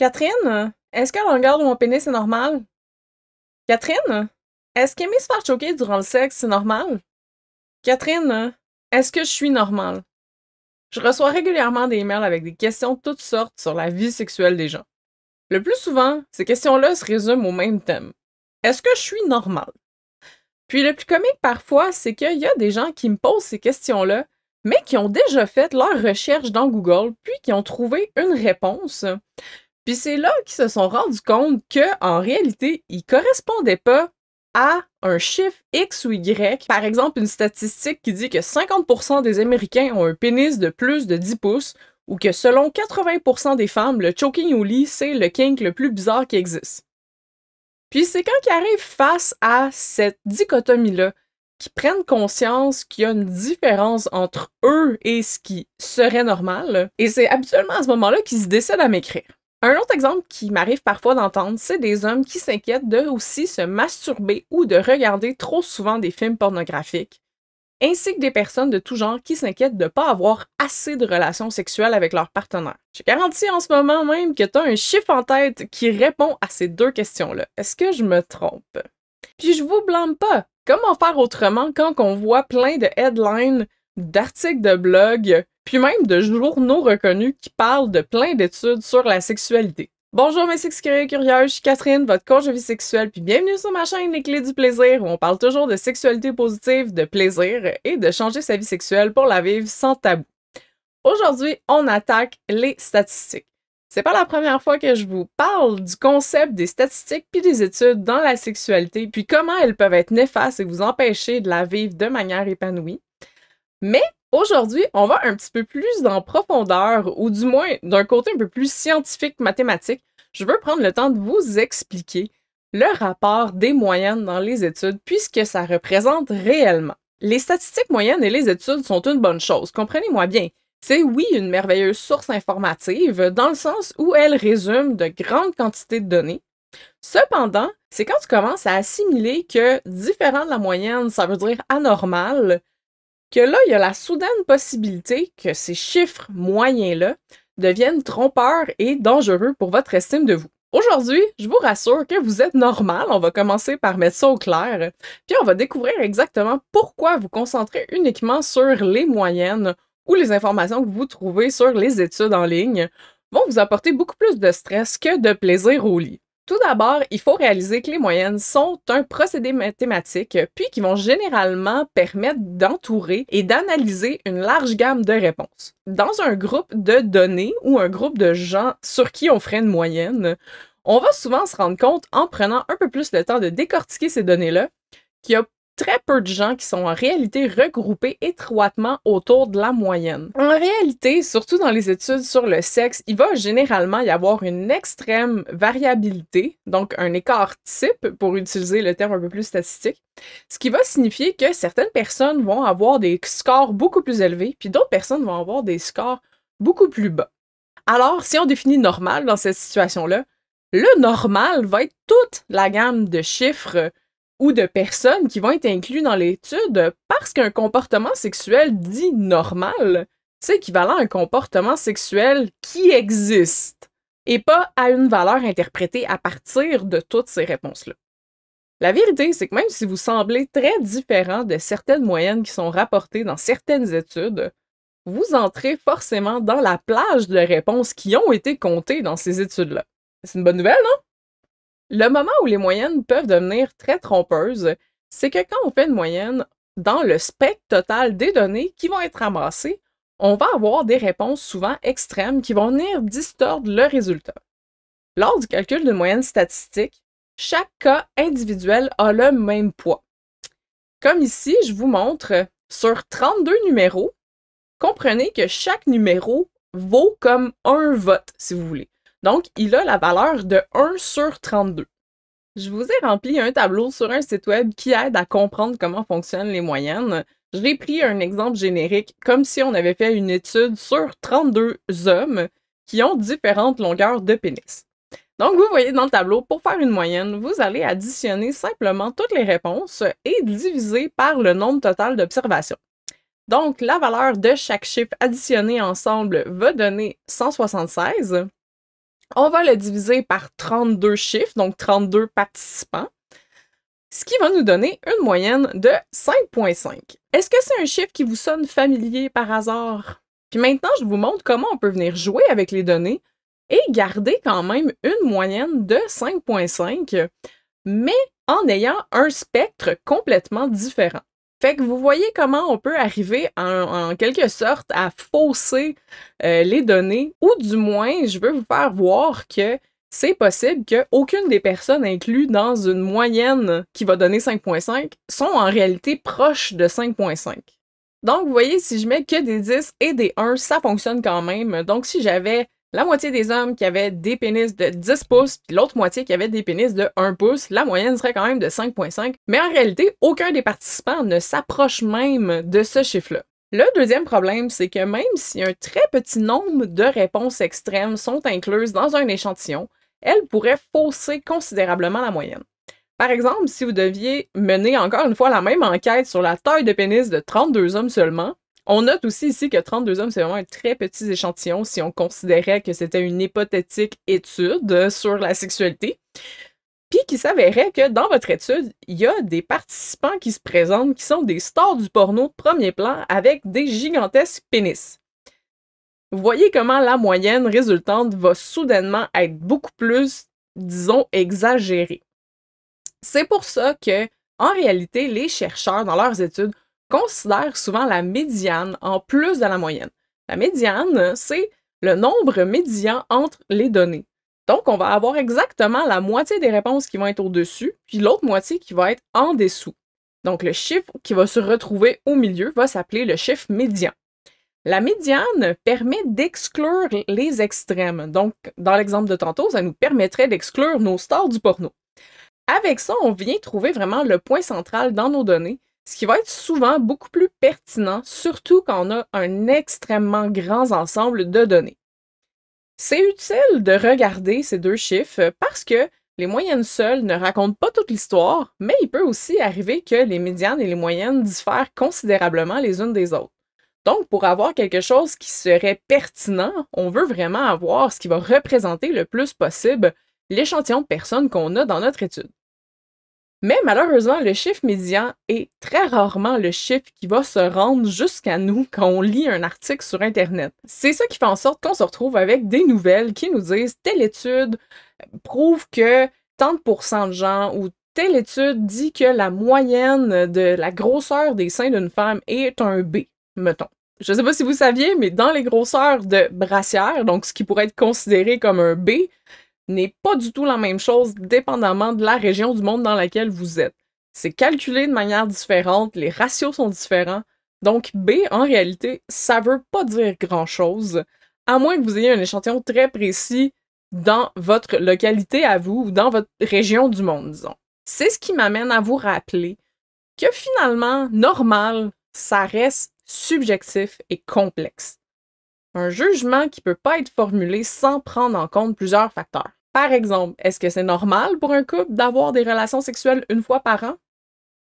Catherine, est-ce que la longueur de mon pénis est normale? Catherine, est-ce qu'aimer se faire choquer durant le sexe, c'est normal? Catherine, est-ce que je suis normale? Je reçois régulièrement des emails avec des questions de toutes sortes sur la vie sexuelle des gens. Le plus souvent, ces questions-là se résument au même thème. Est-ce que je suis normale? Puis le plus comique parfois, c'est qu'il y a des gens qui me posent ces questions-là, mais qui ont déjà fait leur recherche dans Google, puis qui ont trouvé une réponse. Puis c'est là qu'ils se sont rendus compte que, en réalité, ils correspondaient pas à un chiffre X ou Y. Par exemple, une statistique qui dit que 50% des Américains ont un pénis de plus de 10 pouces, ou que selon 80% des femmes, le choking au lit, c'est le kink le plus bizarre qui existe. Puis c'est quand ils arrivent face à cette dichotomie-là, qu'ils prennent conscience qu'il y a une différence entre eux et ce qui serait normal, et c'est habituellement à ce moment-là qu'ils se décident à m'écrire. Un autre exemple qui m'arrive parfois d'entendre, c'est des hommes qui s'inquiètent de aussi se masturber ou de regarder trop souvent des films pornographiques, ainsi que des personnes de tout genre qui s'inquiètent de ne pas avoir assez de relations sexuelles avec leur partenaire. Je garantis en ce moment même que tu as un chiffre en tête qui répond à ces deux questions-là. Est-ce que je me trompe? Puis je vous blâme pas. Comment faire autrement quand on voit plein de headlines, d'articles de blog, puis même de journaux reconnus qui parlent de plein d'études sur la sexualité. Bonjour mes sexcurieux curieux, je suis Catherine, votre coach de vie sexuelle, puis bienvenue sur ma chaîne Les Clés du plaisir, où on parle toujours de sexualité positive, de plaisir et de changer sa vie sexuelle pour la vivre sans tabou. Aujourd'hui, on attaque les statistiques. C'est pas la première fois que je vous parle du concept des statistiques puis des études dans la sexualité, puis comment elles peuvent être néfastes et vous empêcher de la vivre de manière épanouie. Mais aujourd'hui, on va un petit peu plus en profondeur, ou du moins d'un côté un peu plus scientifique, mathématique. Je veux prendre le temps de vous expliquer le rapport des moyennes dans les études, puis ce que ça représente réellement. Les statistiques moyennes et les études sont une bonne chose, comprenez-moi bien. C'est oui une merveilleuse source informative, dans le sens où elle résume de grandes quantités de données. Cependant, c'est quand tu commences à assimiler que différent de la moyenne, ça veut dire anormal, que là, il y a la soudaine possibilité que ces chiffres moyens-là deviennent trompeurs et dangereux pour votre estime de vous. Aujourd'hui, je vous rassure que vous êtes normal, on va commencer par mettre ça au clair, puis on va découvrir exactement pourquoi vous concentrez uniquement sur les moyennes ou les informations que vous trouvez sur les études en ligne vont vous apporter beaucoup plus de stress que de plaisir au lit. Tout d'abord, il faut réaliser que les moyennes sont un procédé mathématique, puis qui vont généralement permettre d'entourer et d'analyser une large gamme de réponses. Dans un groupe de données ou un groupe de gens sur qui on ferait une moyenne, on va souvent se rendre compte, en prenant un peu plus le temps de décortiquer ces données-là, qu'il y a très peu de gens qui sont en réalité regroupés étroitement autour de la moyenne. En réalité, surtout dans les études sur le sexe, il va généralement y avoir une extrême variabilité, donc un écart type, pour utiliser le terme un peu plus statistique, ce qui va signifier que certaines personnes vont avoir des scores beaucoup plus élevés, puis d'autres personnes vont avoir des scores beaucoup plus bas. Alors, si on définit normal dans cette situation-là, le normal va être toute la gamme de chiffres ou de personnes qui vont être inclus dans l'étude parce qu'un comportement sexuel dit normal, c'est équivalent à un comportement sexuel qui existe et pas à une valeur interprétée à partir de toutes ces réponses-là. La vérité, c'est que même si vous semblez très différent de certaines moyennes qui sont rapportées dans certaines études, vous entrez forcément dans la plage de réponses qui ont été comptées dans ces études-là. C'est une bonne nouvelle, non? Le moment où les moyennes peuvent devenir très trompeuses, c'est que quand on fait une moyenne, dans le spectre total des données qui vont être ramassées, on va avoir des réponses souvent extrêmes qui vont venir distordre le résultat. Lors du calcul d'une moyenne statistique, chaque cas individuel a le même poids. Comme ici, je vous montre, sur 32 numéros, comprenez que chaque numéro vaut comme un vote, si vous voulez. Donc, il a la valeur de 1 sur 32. Je vous ai rempli un tableau sur un site web qui aide à comprendre comment fonctionnent les moyennes. J'ai pris un exemple générique, comme si on avait fait une étude sur 32 hommes qui ont différentes longueurs de pénis. Donc, vous voyez dans le tableau, pour faire une moyenne, vous allez additionner simplement toutes les réponses et diviser par le nombre total d'observations. Donc, la valeur de chaque chiffre additionné ensemble va donner 176. On va le diviser par 32 chiffres, donc 32 participants, ce qui va nous donner une moyenne de 5,5. Est-ce que c'est un chiffre qui vous sonne familier par hasard? Puis maintenant, je vous montre comment on peut venir jouer avec les données et garder quand même une moyenne de 5,5, mais en ayant un spectre complètement différent. Fait que vous voyez comment on peut arriver en quelque sorte à fausser les données, ou du moins, je veux vous faire voir que c'est possible qu'aucune des personnes incluses dans une moyenne qui va donner 5,5 sont en réalité proches de 5,5. Donc, vous voyez, si je mets que des 10 et des 1, ça fonctionne quand même. Donc, si j'avais la moitié des hommes qui avaient des pénis de 10 pouces, puis l'autre moitié qui avait des pénis de 1 pouce, la moyenne serait quand même de 5,5. Mais en réalité, aucun des participants ne s'approche même de ce chiffre-là. Le deuxième problème, c'est que même si un très petit nombre de réponses extrêmes sont incluses dans un échantillon, elles pourraient fausser considérablement la moyenne. Par exemple, si vous deviez mener encore une fois la même enquête sur la taille de pénis de 32 hommes seulement, on note aussi ici que 32 hommes, c'est vraiment un très petit échantillon si on considérait que c'était une hypothétique étude sur la sexualité. Puis qu'il s'avérait que dans votre étude, il y a des participants qui se présentent qui sont des stars du porno de premier plan avec des gigantesques pénis. Vous voyez comment la moyenne résultante va soudainement être beaucoup plus, disons, exagérée. C'est pour ça que, en réalité, les chercheurs, dans leurs études, considèrent souvent la médiane en plus de la moyenne. La médiane, c'est le nombre médian entre les données. Donc, on va avoir exactement la moitié des réponses qui vont être au-dessus, puis l'autre moitié qui va être en dessous. Donc, le chiffre qui va se retrouver au milieu va s'appeler le chiffre médian. La médiane permet d'exclure les extrêmes. Donc, dans l'exemple de tantôt, ça nous permettrait d'exclure nos stars du porno. Avec ça, on vient trouver vraiment le point central dans nos données, ce qui va être souvent beaucoup plus pertinent, surtout quand on a un extrêmement grand ensemble de données. C'est utile de regarder ces deux chiffres parce que les moyennes seules ne racontent pas toute l'histoire, mais il peut aussi arriver que les médianes et les moyennes diffèrent considérablement les unes des autres. Donc, pour avoir quelque chose qui serait pertinent, on veut vraiment avoir ce qui va représenter le plus possible l'échantillon de personnes qu'on a dans notre étude. Mais malheureusement, le chiffre médian est très rarement le chiffre qui va se rendre jusqu'à nous quand on lit un article sur Internet. C'est ça qui fait en sorte qu'on se retrouve avec des nouvelles qui nous disent « telle étude prouve que tant de gens » ou « telle étude dit que la moyenne de la grosseur des seins d'une femme est un B », mettons. Je sais pas si vous saviez, mais dans les grosseurs de brassière, donc ce qui pourrait être considéré comme un B, n'est pas du tout la même chose dépendamment de la région du monde dans laquelle vous êtes. C'est calculé de manière différente, les ratios sont différents, donc B, en réalité, ça veut pas dire grand-chose, à moins que vous ayez un échantillon très précis dans votre localité à vous ou dans votre région du monde, disons. C'est ce qui m'amène à vous rappeler que finalement, normal, ça reste subjectif et complexe. Un jugement qui peut pas être formulé sans prendre en compte plusieurs facteurs. Par exemple, est-ce que c'est normal pour un couple d'avoir des relations sexuelles une fois par an?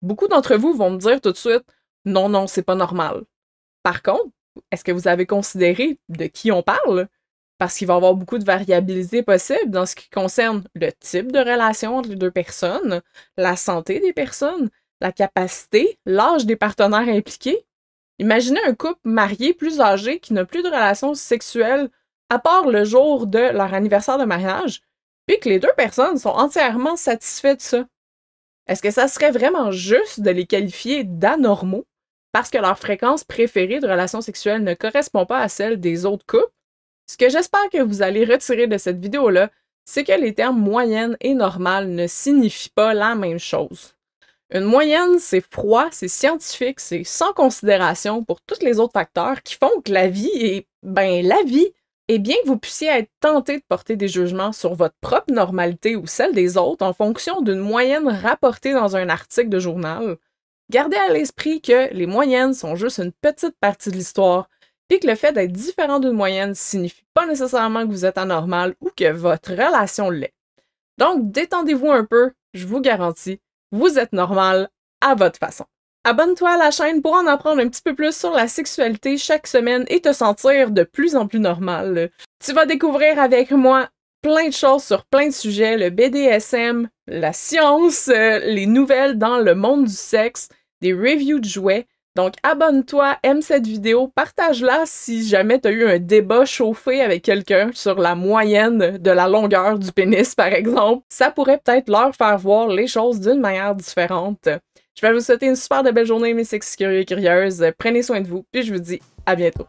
Beaucoup d'entre vous vont me dire tout de suite « Non, non, c'est pas normal ». Par contre, est-ce que vous avez considéré de qui on parle? Parce qu'il va y avoir beaucoup de variabilité possible dans ce qui concerne le type de relation entre les deux personnes, la santé des personnes, la capacité, l'âge des partenaires impliqués. Imaginez un couple marié plus âgé qui n'a plus de relations sexuelles à part le jour de leur anniversaire de mariage, puis que les deux personnes sont entièrement satisfaites de ça. Est-ce que ça serait vraiment juste de les qualifier d'anormaux parce que leur fréquence préférée de relations sexuelles ne correspond pas à celle des autres couples? Ce que j'espère que vous allez retirer de cette vidéo-là, c'est que les termes moyenne et normale ne signifient pas la même chose. Une moyenne, c'est froid, c'est scientifique, c'est sans considération pour tous les autres facteurs qui font que la vie est, la vie. Et bien que vous puissiez être tenté de porter des jugements sur votre propre normalité ou celle des autres en fonction d'une moyenne rapportée dans un article de journal, gardez à l'esprit que les moyennes sont juste une petite partie de l'histoire, puis que le fait d'être différent d'une moyenne signifie pas nécessairement que vous êtes anormal ou que votre relation l'est. Donc, détendez-vous un peu, je vous garantis, vous êtes normal à votre façon. Abonne-toi à la chaîne pour en apprendre un petit peu plus sur la sexualité chaque semaine et te sentir de plus en plus normal. Tu vas découvrir avec moi plein de choses sur plein de sujets, le BDSM, la science, les nouvelles dans le monde du sexe, des reviews de jouets. Donc abonne-toi, aime cette vidéo, partage-la si jamais tu as eu un débat chauffé avec quelqu'un sur la moyenne de la longueur du pénis par exemple. Ça pourrait peut-être leur faire voir les choses d'une manière différente. Je vais vous souhaiter une super belle journée mes sexy curieux et curieuses. Prenez soin de vous, puis je vous dis à bientôt.